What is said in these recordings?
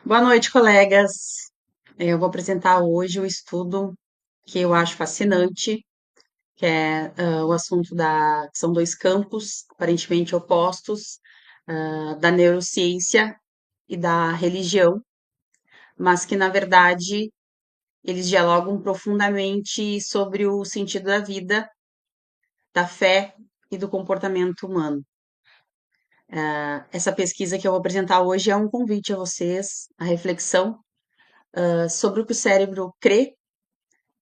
Boa noite, colegas. Eu vou apresentar hoje o estudo que eu acho fascinante, que é o assunto que são dois campos aparentemente opostos, da neurociência e da religião, mas que, na verdade, eles dialogam profundamente sobre o sentido da vida, da fé e do comportamento humano. Essa pesquisa que eu vou apresentar hoje é um convite a vocês, à reflexão, sobre o que o cérebro crê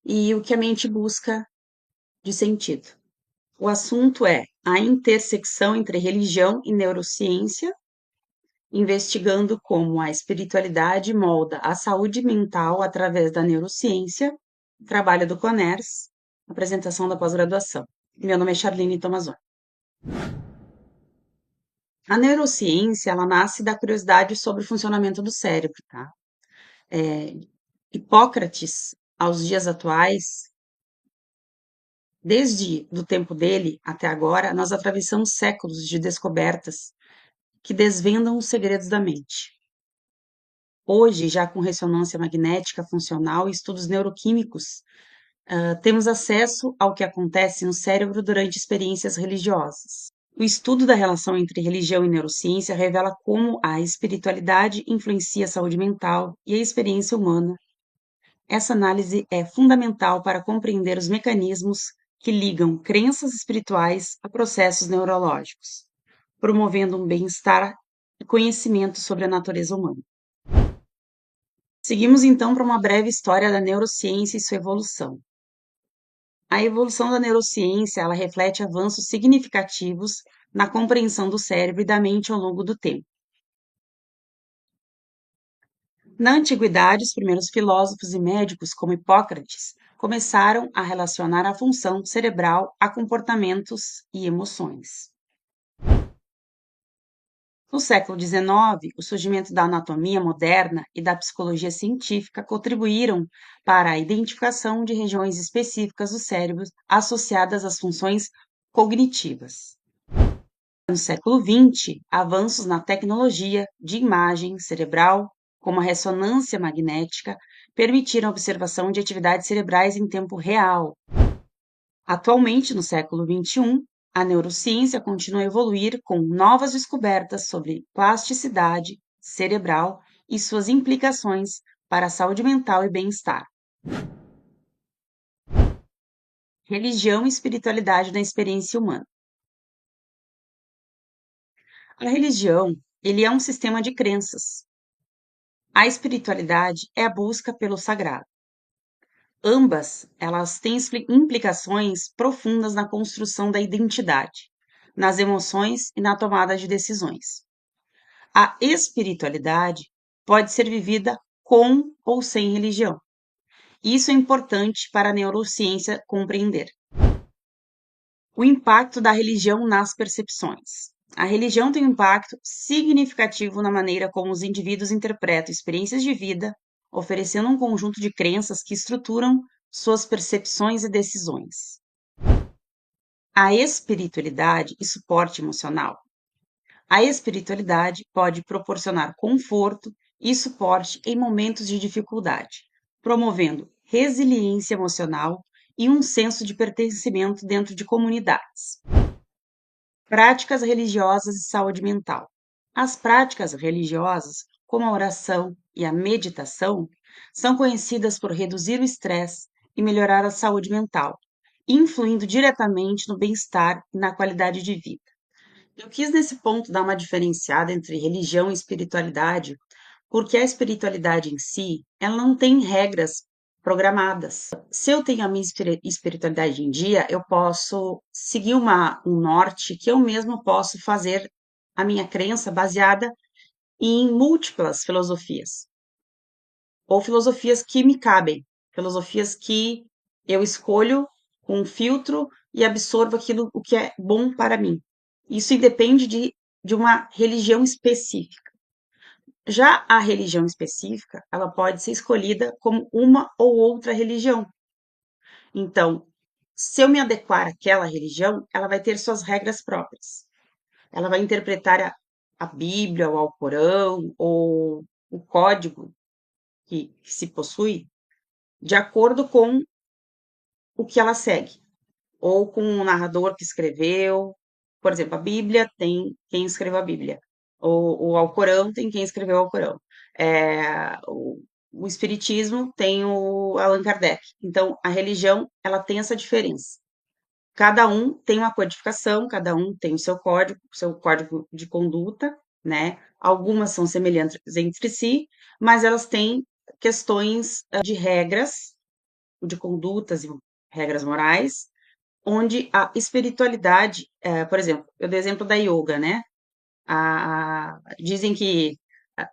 e o que a mente busca de sentido. O assunto é a intersecção entre religião e neurociência, investigando como a espiritualidade molda a saúde mental através da neurociência, trabalho do CONERS, apresentação da pós-graduação. Meu nome é Charlene Tomazoni. A neurociência, ela nasce da curiosidade sobre o funcionamento do cérebro, tá? Hipócrates, aos dias atuais, desde do tempo dele até agora, nós atravessamos séculos de descobertas que desvendam os segredos da mente. Hoje, já com ressonância magnética funcional e estudos neuroquímicos, temos acesso ao que acontece no cérebro durante experiências religiosas. O estudo da relação entre religião e neurociência revela como a espiritualidade influencia a saúde mental e a experiência humana. Essa análise é fundamental para compreender os mecanismos que ligam crenças espirituais a processos neurológicos, promovendo um bem-estar e conhecimento sobre a natureza humana. Seguimos então para uma breve história da neurociência e sua evolução. A evolução da neurociência, ela reflete avanços significativos na compreensão do cérebro e da mente ao longo do tempo. Na antiguidade, os primeiros filósofos e médicos, como Hipócrates, começaram a relacionar a função cerebral a comportamentos e emoções. No século XIX, o surgimento da anatomia moderna e da psicologia científica contribuíram para a identificação de regiões específicas do cérebro associadas às funções cognitivas. No século XX, avanços na tecnologia de imagem cerebral, como a ressonância magnética, permitiram a observação de atividades cerebrais em tempo real. Atualmente, no século XXI, a neurociência continua a evoluir com novas descobertas sobre plasticidade cerebral e suas implicações para a saúde mental e bem-estar. Religião e espiritualidade na experiência humana. A religião, ele é um sistema de crenças. A espiritualidade é a busca pelo sagrado. Ambas, elas têm implicações profundas na construção da identidade, nas emoções e na tomada de decisões. A espiritualidade pode ser vivida com ou sem religião. Isso é importante para a neurociência compreender. O impacto da religião nas percepções. A religião tem um impacto significativo na maneira como os indivíduos interpretam experiências de vida, oferecendo um conjunto de crenças que estruturam suas percepções e decisões. A espiritualidade e suporte emocional. A espiritualidade pode proporcionar conforto e suporte em momentos de dificuldade, promovendo resiliência emocional e um senso de pertencimento dentro de comunidades. Práticas religiosas e saúde mental. As práticas religiosas, como a oração e a meditação, são conhecidas por reduzir o estresse e melhorar a saúde mental, influindo diretamente no bem-estar e na qualidade de vida. Eu quis nesse ponto dar uma diferenciada entre religião e espiritualidade, porque a espiritualidade em si, ela não tem regras programadas. Se eu tenho a minha espiritualidade em dia, eu posso seguir um norte que eu mesmo posso fazer a minha crença baseada em múltiplas filosofias, ou filosofias que me cabem, filosofias que eu escolho com um filtro e absorvo aquilo o que é bom para mim. Isso independe de uma religião específica. Já a religião específica, ela pode ser escolhida como uma ou outra religião. Então, se eu me adequar àquela religião, ela vai ter suas regras próprias. Ela vai interpretar a Bíblia, ou o Alcorão, ou o código que se possui de acordo com o que ela segue, ou com o narrador que escreveu. Por exemplo, a Bíblia tem quem escreveu a Bíblia, o Alcorão tem quem escreveu o Alcorão, o Espiritismo tem o Allan Kardec. Então, a religião, ela tem essa diferença. Cada um tem uma codificação, cada um tem o seu código de conduta, né? Algumas são semelhantes entre si, mas elas têm questões de regras, de condutas e regras morais, onde a espiritualidade, por exemplo, eu dei exemplo da yoga, né? Dizem que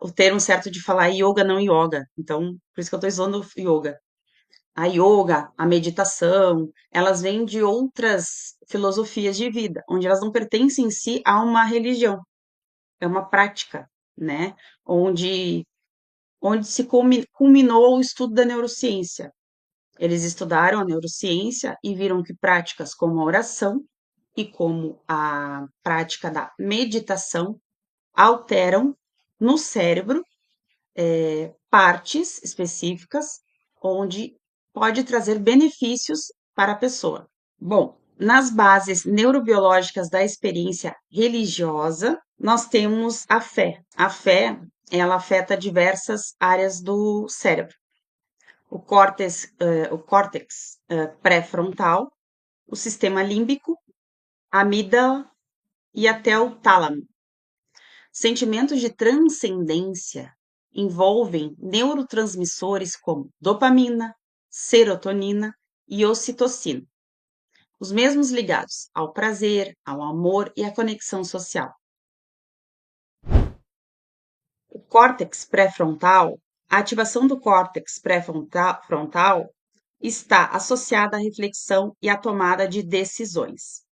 o termo certo de falar é yoga, não yoga, então por isso que eu estou usando yoga. A yoga, a meditação, elas vêm de outras filosofias de vida, onde elas não pertencem em si a uma religião, é uma prática, né? Onde se culminou o estudo da neurociência. Eles estudaram a neurociência e viram que práticas como a oração e como a prática da meditação alteram no cérebro partes específicas onde pode trazer benefícios para a pessoa. Bom, nas bases neurobiológicas da experiência religiosa, nós temos a fé. A fé, ela afeta diversas áreas do cérebro. O córtex pré-frontal, o sistema límbico, a amígdala e até o tálamo. Sentimentos de transcendência envolvem neurotransmissores como dopamina, serotonina e ocitocina, os mesmos ligados ao prazer, ao amor e à conexão social. O córtex pré-frontal, a ativação do córtex pré-frontal está associada à reflexão e à tomada de decisões,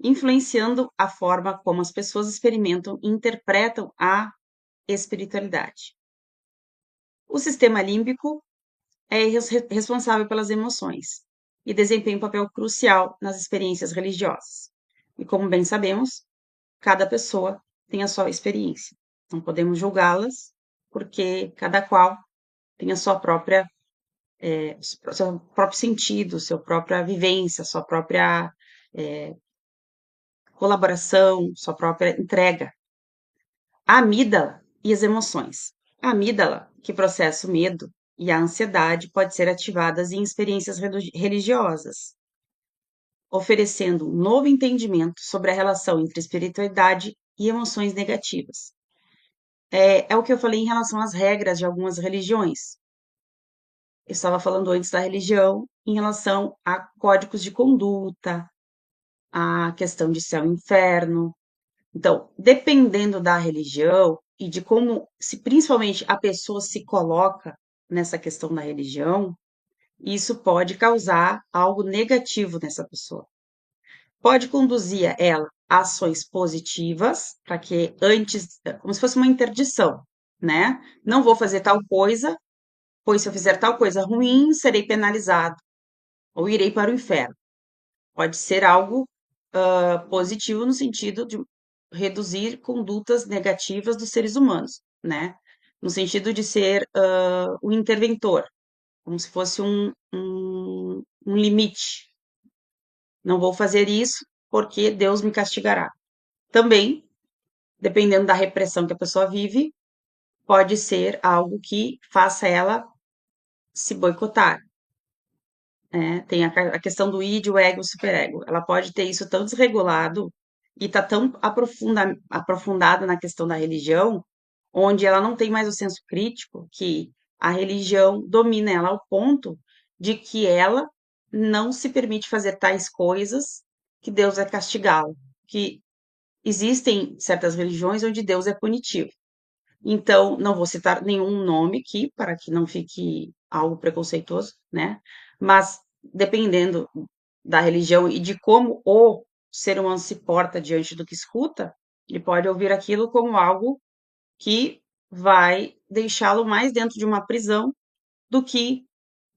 influenciando a forma como as pessoas experimentam e interpretam a espiritualidade. O sistema límbico é responsável pelas emoções e desempenha um papel crucial nas experiências religiosas. E como bem sabemos, cada pessoa tem a sua experiência. Não podemos julgá-las, porque cada qual tem a sua própria, seu próprio sentido, sua própria vivência, sua própria colaboração, sua própria entrega. A amígdala e as emoções. A amígdala, que processa o medo e a ansiedade, pode ser ativadas em experiências religiosas, oferecendo um novo entendimento sobre a relação entre espiritualidade e emoções negativas. É o que eu falei em relação às regras de algumas religiões. Eu estava falando antes da religião em relação a códigos de conduta, a questão de céu e inferno. Então, dependendo da religião e de como, se principalmente a pessoa se coloca nessa questão da religião, isso pode causar algo negativo nessa pessoa. Pode conduzir ela a ações positivas, para que antes, como se fosse uma interdição, né? Não vou fazer tal coisa, pois se eu fizer tal coisa ruim, serei penalizado ou irei para o inferno. Pode ser algo positivo no sentido de reduzir condutas negativas dos seres humanos, né? No sentido de ser um interventor, como se fosse um limite. Não vou fazer isso porque Deus me castigará. Também, dependendo da repressão que a pessoa vive, pode ser algo que faça ela se boicotar. Tem a questão do id, o ego, o superego. Ela pode ter isso tão desregulado e tá tão aprofundada na questão da religião, onde ela não tem mais o senso crítico, que a religião domina ela ao ponto de que ela não se permite fazer tais coisas que Deus vai castigá-la. Que existem certas religiões onde Deus é punitivo. Então, não vou citar nenhum nome aqui, para que não fique algo preconceituoso, né? Mas, dependendo da religião e de como o ser humano se porta diante do que escuta, ele pode ouvir aquilo como algo que vai deixá-lo mais dentro de uma prisão do que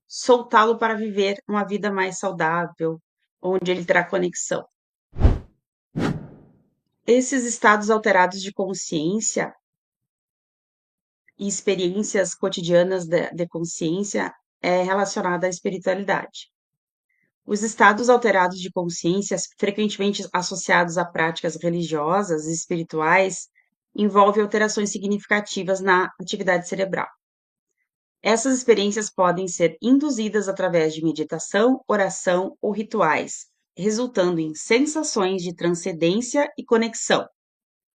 soltá-lo para viver uma vida mais saudável, onde ele terá conexão. Esses estados alterados de consciência e experiências cotidianas de consciência é relacionada à espiritualidade. Os estados alterados de consciência, frequentemente associados a práticas religiosas e espirituais, envolvem alterações significativas na atividade cerebral. Essas experiências podem ser induzidas através de meditação, oração ou rituais, resultando em sensações de transcendência e conexão.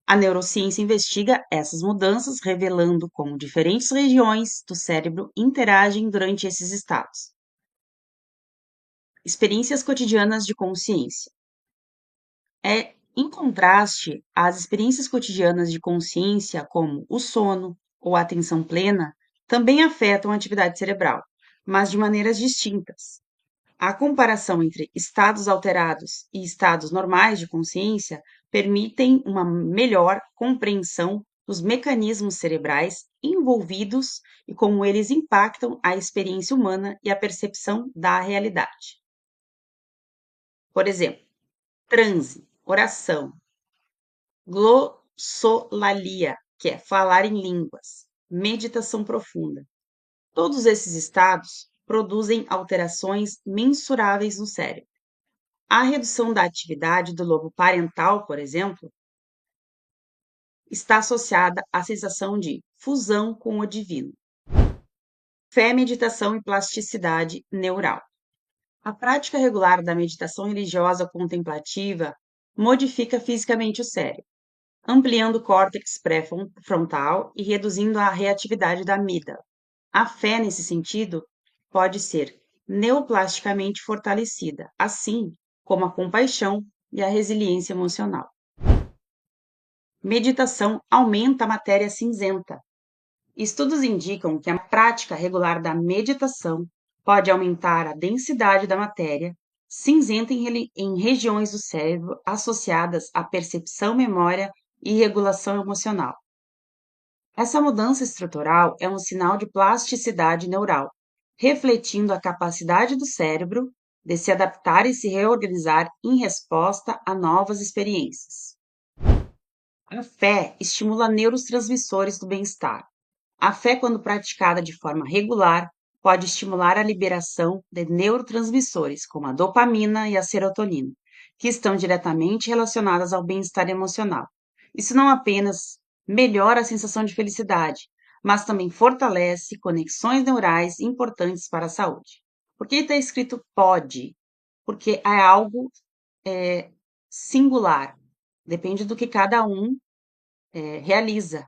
A neurociência investiga essas mudanças, revelando como diferentes regiões do cérebro interagem durante esses estados. Experiências cotidianas de consciência. Em contraste, as experiências cotidianas de consciência, como o sono ou a atenção plena, também afetam a atividade cerebral, mas de maneiras distintas. A comparação entre estados alterados e estados normais de consciência permitem uma melhor compreensão dos mecanismos cerebrais envolvidos e como eles impactam a experiência humana e a percepção da realidade. Por exemplo, transe, oração, glossolalia, que é falar em línguas, meditação profunda. Todos esses estados produzem alterações mensuráveis no cérebro. A redução da atividade do lobo parental, por exemplo, está associada à sensação de fusão com o divino. Fé, meditação e plasticidade neural. A prática regular da meditação religiosa contemplativa modifica fisicamente o cérebro, ampliando o córtex pré-frontal e reduzindo a reatividade da amígdala. A fé, nesse sentido, pode ser neoplasticamente fortalecida, assim como a compaixão e a resiliência emocional. Meditação aumenta a matéria cinzenta. Estudos indicam que a prática regular da meditação pode aumentar a densidade da matéria cinzenta em regiões do cérebro associadas à percepção, memória e regulação emocional. Essa mudança estrutural é um sinal de plasticidade neural, refletindo a capacidade do cérebro de se adaptar e se reorganizar em resposta a novas experiências. A fé estimula neurotransmissores do bem-estar. A fé, quando praticada de forma regular, pode estimular a liberação de neurotransmissores, como a dopamina e a serotonina, que estão diretamente relacionadas ao bem-estar emocional. Isso não apenas melhora a sensação de felicidade, mas também fortalece conexões neurais importantes para a saúde. Por que está escrito pode? Porque é algo singular, depende do que cada um realiza.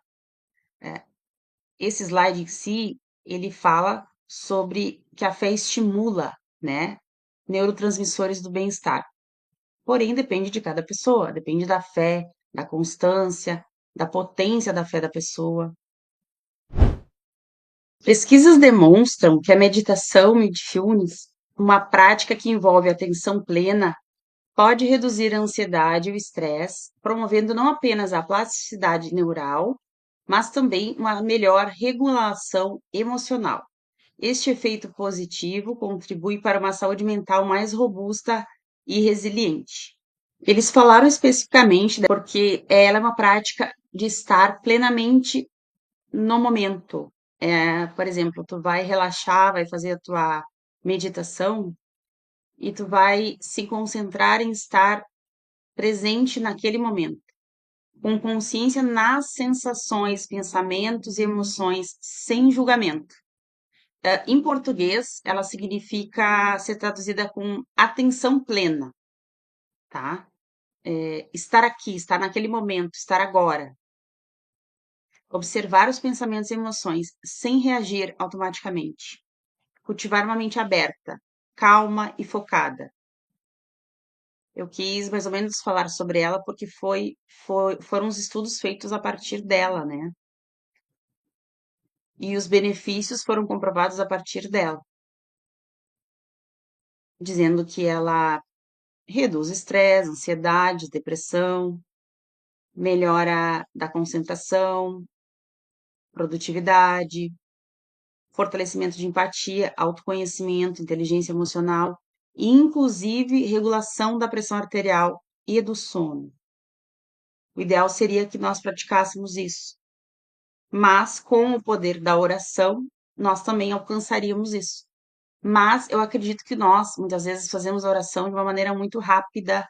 Esse slide em si, ele fala sobre que a fé estimula, né, neurotransmissores do bem-estar. Porém, depende de cada pessoa, depende da fé, da constância, da potência da fé da pessoa. Pesquisas demonstram que a meditação mindfulness, uma prática que envolve atenção plena, pode reduzir a ansiedade e o estresse, promovendo não apenas a plasticidade neural, mas também uma melhor regulação emocional. Este efeito positivo contribui para uma saúde mental mais robusta e resiliente. Eles falaram especificamente porque ela é uma prática de estar plenamente no momento. Por exemplo, tu vai relaxar, vai fazer a tua meditação e tu vai se concentrar em estar presente naquele momento, com consciência nas sensações, pensamentos e emoções, sem julgamento. Em português, ela significa ser traduzida com atenção plena, tá? Estar aqui, estar naquele momento, estar agora. Observar os pensamentos e emoções sem reagir automaticamente. Cultivar uma mente aberta, calma e focada. Eu quis mais ou menos falar sobre ela porque foram os estudos feitos a partir dela, né? E os benefícios foram comprovados a partir dela, dizendo que ela reduz estresse, ansiedade, depressão, melhora da concentração, produtividade, fortalecimento de empatia, autoconhecimento, inteligência emocional e, inclusive, regulação da pressão arterial e do sono. O ideal seria que nós praticássemos isso, Mas com o poder da oração, nós também alcançaríamos isso. Mas eu acredito que nós, muitas vezes, fazemos a oração de uma maneira muito rápida,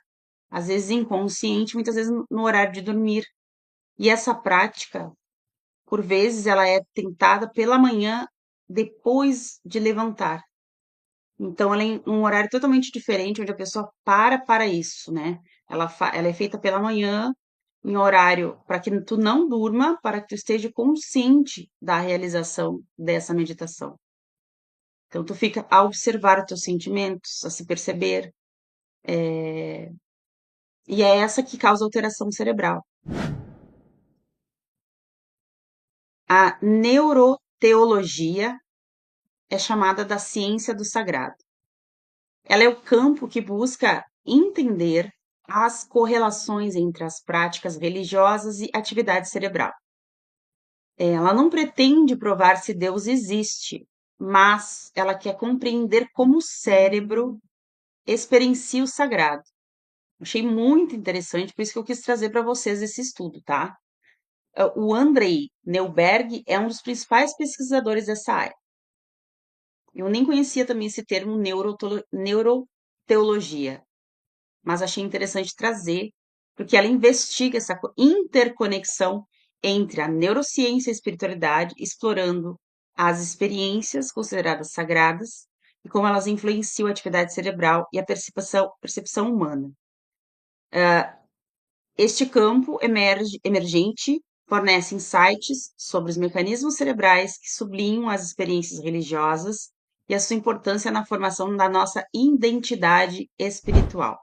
às vezes inconsciente, muitas vezes no horário de dormir. E essa prática, por vezes, ela é tentada pela manhã, depois de levantar. Então, ela é em um horário totalmente diferente, onde a pessoa para isso, né? Ela é feita pela manhã, em horário para que tu não durma, para que tu esteja consciente da realização dessa meditação. Então, tu fica a observar os teus sentimentos, a se perceber, e é essa que causa alteração cerebral. A neuroteologia é chamada da ciência do sagrado. Ela é o campo que busca entender as correlações entre as práticas religiosas e atividade cerebral. Ela não pretende provar se Deus existe, mas ela quer compreender como o cérebro experiencia o sagrado. Achei muito interessante, por isso que eu quis trazer para vocês esse estudo, tá? O Andrei Neuberg é um dos principais pesquisadores dessa área. Eu nem conhecia também esse termo neuroteologia, mas achei interessante trazer, porque ela investiga essa interconexão entre a neurociência e a espiritualidade, explorando as experiências consideradas sagradas e como elas influenciam a atividade cerebral e a percepção humana. Este campo emergente fornece insights sobre os mecanismos cerebrais que sublinham as experiências religiosas e a sua importância na formação da nossa identidade espiritual.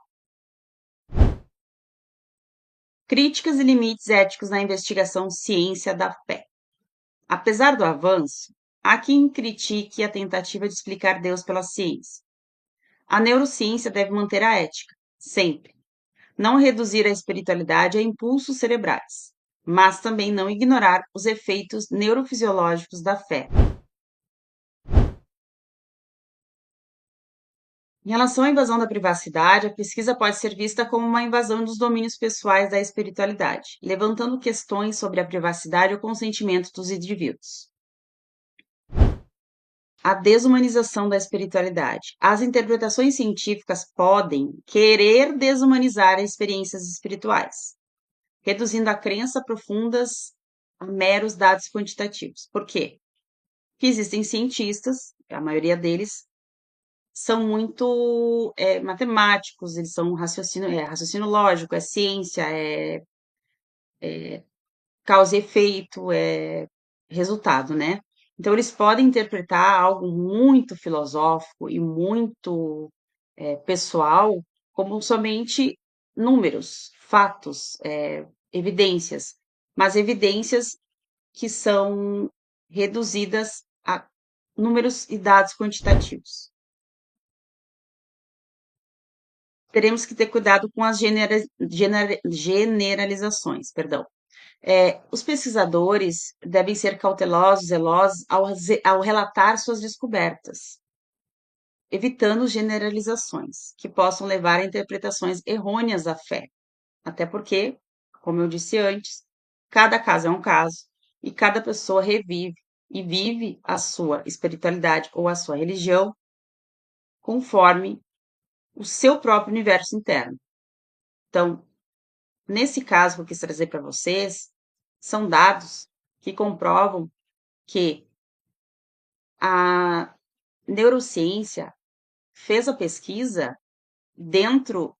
Críticas e limites éticos na investigação ciência da fé. Apesar do avanço, há quem critique a tentativa de explicar Deus pela ciência. A neurociência deve manter a ética, sempre. Não reduzir a espiritualidade a impulsos cerebrais, mas também não ignorar os efeitos neurofisiológicos da fé. Em relação à invasão da privacidade, a pesquisa pode ser vista como uma invasão dos domínios pessoais da espiritualidade, levantando questões sobre a privacidade e o consentimento dos indivíduos. A desumanização da espiritualidade. As interpretações científicas podem querer desumanizar as experiências espirituais, reduzindo a crença profundas a meros dados quantitativos. Por quê? Porque existem cientistas, a maioria deles são muito matemáticos, eles são raciocínio lógico, é ciência, é causa e efeito, é resultado, né? Então, eles podem interpretar algo muito filosófico e muito pessoal como somente números, fatos, evidências, mas evidências que são reduzidas a números e dados quantitativos. Teremos que ter cuidado com as generalizações, perdão. Os pesquisadores devem ser cautelosos, zelosos ao relatar suas descobertas, evitando generalizações que possam levar a interpretações errôneas da fé. Até porque, como eu disse antes, cada caso é um caso e cada pessoa revive e vive a sua espiritualidade ou a sua religião conforme o seu próprio universo interno. Então, nesse caso que eu quis trazer para vocês, são dados que comprovam que a neurociência fez a pesquisa dentro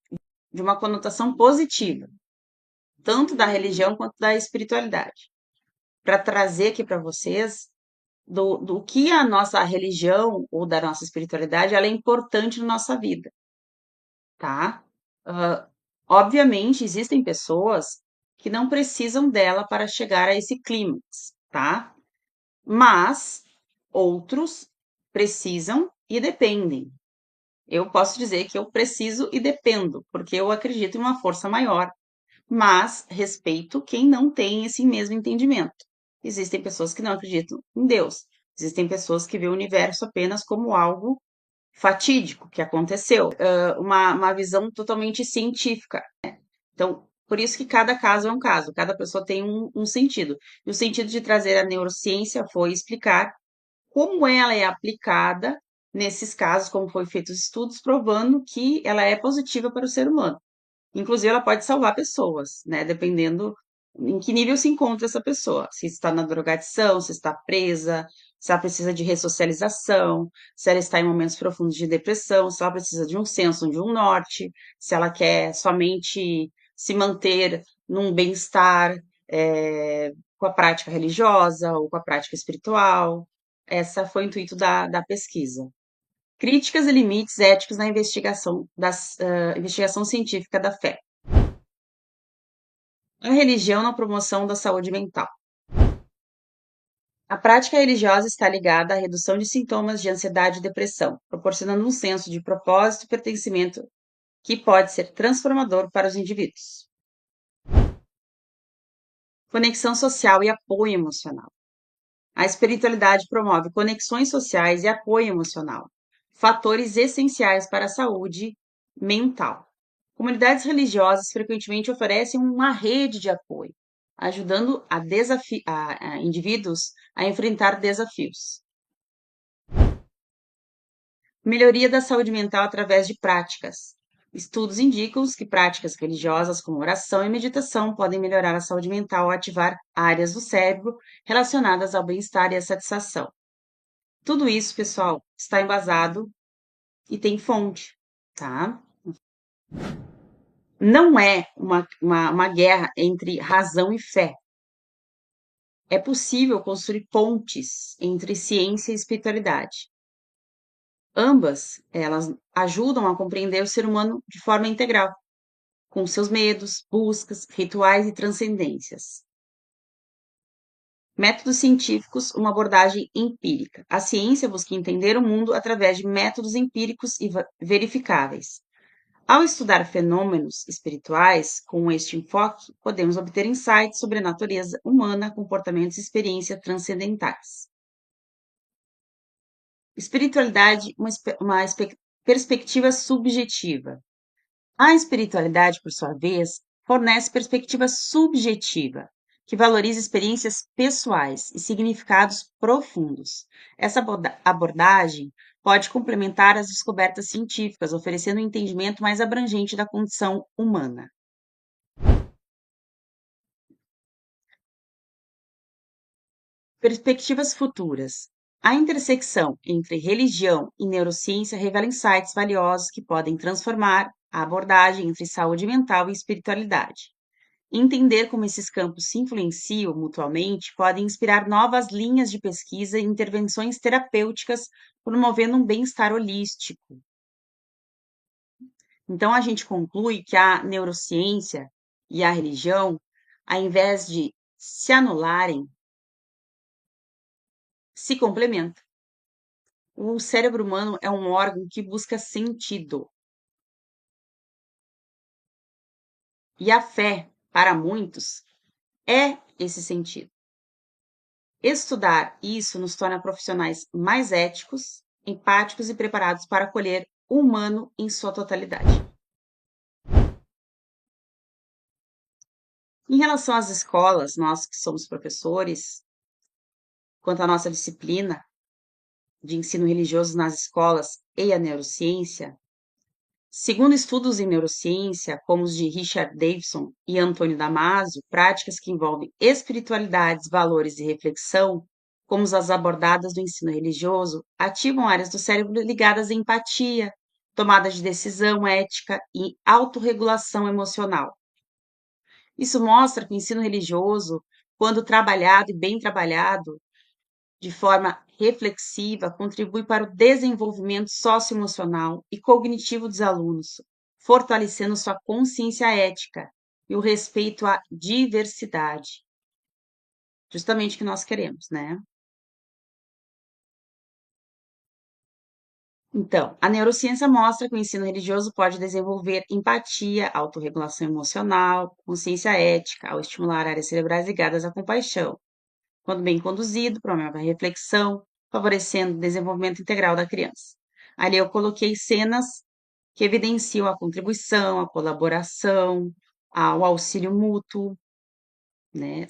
de uma conotação positiva, tanto da religião quanto da espiritualidade, para trazer aqui para vocês do que a nossa religião ou da nossa espiritualidade ela é importante na nossa vida, tá? Obviamente, existem pessoas que não precisam dela para chegar a esse clímax, tá? Mas outros precisam e dependem. Eu posso dizer que eu preciso e dependo, porque eu acredito em uma força maior, mas respeito quem não tem esse mesmo entendimento. Existem pessoas que não acreditam em Deus. Existem pessoas que veem o universo apenas como algo fatídico que aconteceu, uma visão totalmente científica. Então, Por isso que cada caso é um caso, cada pessoa tem um sentido. E o sentido de trazer a neurociência foi explicar como ela é aplicada nesses casos, como foi feitos estudos provando que ela é positiva para o ser humano. Inclusive, ela pode salvar pessoas, né? Dependendo em que nível se encontra essa pessoa. Se está na drogadição, se está presa, se ela precisa de ressocialização, se ela está em momentos profundos de depressão, se ela precisa de um senso, de um norte, se ela quer somente se manter num bem-estar, com a prática religiosa ou com a prática espiritual. Essa foi o intuito da pesquisa. Críticas e limites éticos na investigação científica da fé. A religião na promoção da saúde mental. A prática religiosa está ligada à redução de sintomas de ansiedade e depressão, proporcionando um senso de propósito e pertencimento que pode ser transformador para os indivíduos. Conexão social e apoio emocional. A espiritualidade promove conexões sociais e apoio emocional, fatores essenciais para a saúde mental. Comunidades religiosas frequentemente oferecem uma rede de apoio, ajudando a indivíduos a enfrentar desafios. Melhoria da saúde mental através de práticas. Estudos indicam que práticas religiosas como oração e meditação podem melhorar a saúde mental ao ativar áreas do cérebro relacionadas ao bem-estar e à satisfação. Tudo isso, pessoal, está embasado e tem fonte, tá? Não é uma guerra entre razão e fé. É possível construir pontes entre ciência e espiritualidade. Ambas, elas ajudam a compreender o ser humano de forma integral, com seus medos, buscas, rituais e transcendências. Métodos científicos, uma abordagem empírica. A ciência busca entender o mundo através de métodos empíricos e verificáveis. Ao estudar fenômenos espirituais com este enfoque, podemos obter insights sobre a natureza humana, comportamentos e experiências transcendentais. Espiritualidade, uma perspectiva subjetiva. A espiritualidade, por sua vez, fornece perspectiva subjetiva, que valoriza experiências pessoais e significados profundos. Essa abordagem pode complementar as descobertas científicas, oferecendo um entendimento mais abrangente da condição humana. Perspectivas futuras. A intersecção entre religião e neurociência revela insights valiosos que podem transformar a abordagem entre saúde mental e espiritualidade. Entender como esses campos se influenciam mutuamente pode inspirar novas linhas de pesquisa e intervenções terapêuticas, promovendo um bem-estar holístico. Então, a gente conclui que a neurociência e a religião, ao invés de se anularem, se complementam. O cérebro humano é um órgão que busca sentido. E a fé, para muitos, é esse sentido. Estudar isso nos torna profissionais mais éticos, empáticos e preparados para acolher o humano em sua totalidade. Em relação às escolas, nós que somos professores, quanto à nossa disciplina de ensino religioso nas escolas e a neurociência, segundo estudos em neurociência, como os de Richard Davidson e Antônio Damasio, práticas que envolvem espiritualidades, valores e reflexão, como as abordadas no ensino religioso, ativam áreas do cérebro ligadas à empatia, tomada de decisão ética e autorregulação emocional. Isso mostra que o ensino religioso, quando trabalhado e bem trabalhado, de forma reflexiva, contribui para o desenvolvimento socioemocional e cognitivo dos alunos, fortalecendo sua consciência ética e o respeito à diversidade. Justamente o que nós queremos, né? Então, a neurociência mostra que o ensino religioso pode desenvolver empatia, autorregulação emocional, consciência ética, ao estimular áreas cerebrais ligadas à compaixão. Quando bem conduzido, promove a reflexão, favorecendo o desenvolvimento integral da criança. Ali eu coloquei cenas que evidenciam a contribuição, a colaboração, ao auxílio mútuo, né?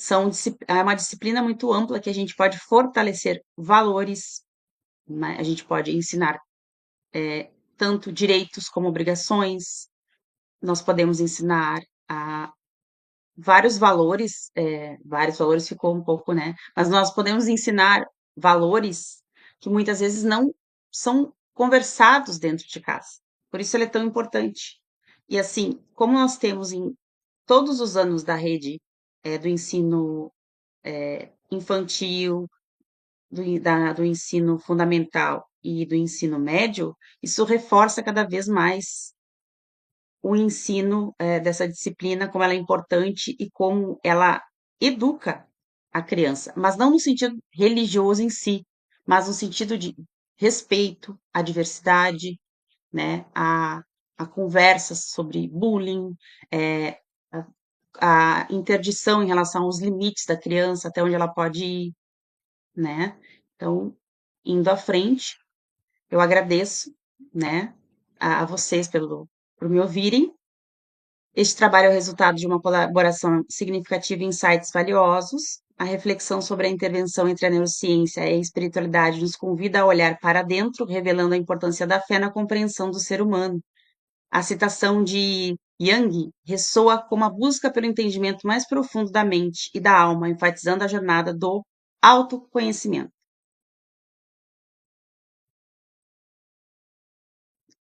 É uma disciplina muito ampla que a gente pode fortalecer valores, né? A gente pode ensinar tanto direitos como obrigações, nós podemos ensinar a vários valores ficou um pouco, né? Mas nós podemos ensinar valores que muitas vezes não são conversados dentro de casa. Por isso ele é tão importante. E assim, como nós temos em todos os anos da rede do ensino infantil, do ensino fundamental e do ensino médio, isso reforça cada vez mais o ensino dessa disciplina, como ela é importante e como ela educa a criança, mas não no sentido religioso em si, mas no sentido de respeito à diversidade, né, a conversas sobre bullying, eh, a interdição em relação aos limites da criança, até onde ela pode ir, né? Então, indo à frente, eu agradeço, né, a vocês por me ouvirem. Este trabalho é o resultado de uma colaboração significativa e insights valiosos. A reflexão sobre a intervenção entre a neurociência e a espiritualidade nos convida a olhar para dentro, revelando a importância da fé na compreensão do ser humano. A citação de Jung ressoa como a busca pelo entendimento mais profundo da mente e da alma, enfatizando a jornada do autoconhecimento.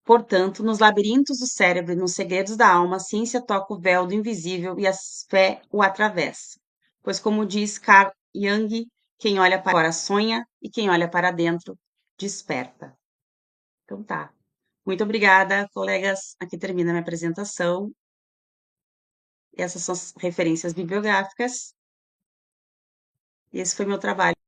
Portanto, nos labirintos do cérebro e nos segredos da alma, a ciência toca o véu do invisível e a fé o atravessa. Pois, como diz Carl Jung, quem olha para fora sonha e quem olha para dentro desperta. Então tá. Muito obrigada, colegas. Aqui termina a minha apresentação. Essas são as referências bibliográficas. Esse foi meu trabalho.